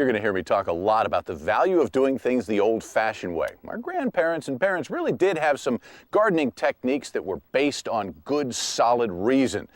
You're going to hear me talk a lot about the value of doing things the old-fashioned way. Our grandparents and parents really did have some gardening techniques that were based on good, solid reason.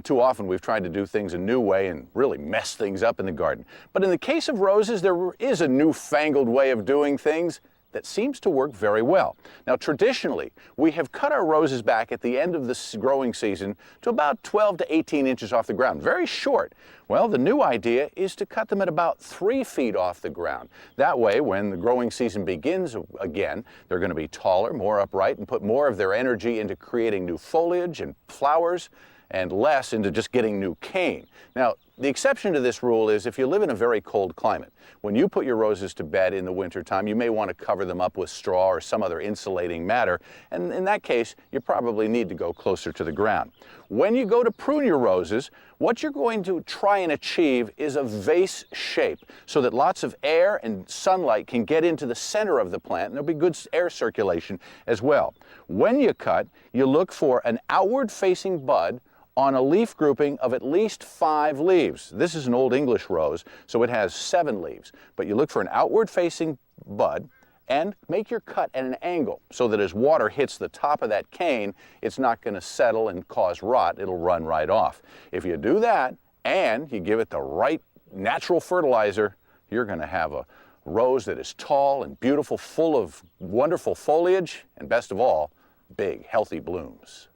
Too often we've tried to do things a new way and really mess things up in the garden. But in the case of roses, there is a newfangled way of doing things that seems to work very well. Now, traditionally, we have cut our roses back at the end of the growing season to about 12 to 18 inches off the ground, very short. Well, the new idea is to cut them at about 3 feet off the ground. That way, when the growing season begins again, they're going to be taller, more upright, and put more of their energy into creating new foliage and flowers, and less into just getting new cane. Now, the exception to this rule is if you live in a very cold climate. When you put your roses to bed in the wintertime, you may want to cover them up with straw or some other insulating matter, and in that case, you probably need to go closer to the ground. When you go to prune your roses, what you're going to try and achieve is a vase shape so that lots of air and sunlight can get into the center of the plant, and there'll be good air circulation as well. When you cut, you look for an outward-facing bud on a leaf grouping of at least 5 leaves. This is an Old English rose, so it has 7 leaves. But you look for an outward-facing bud and make your cut at an angle so that as water hits the top of that cane, it's not going to settle and cause rot. It'll run right off. If you do that and you give it the right natural fertilizer, you're going to have a rose that is tall and beautiful, full of wonderful foliage, and best of all, big, healthy blooms.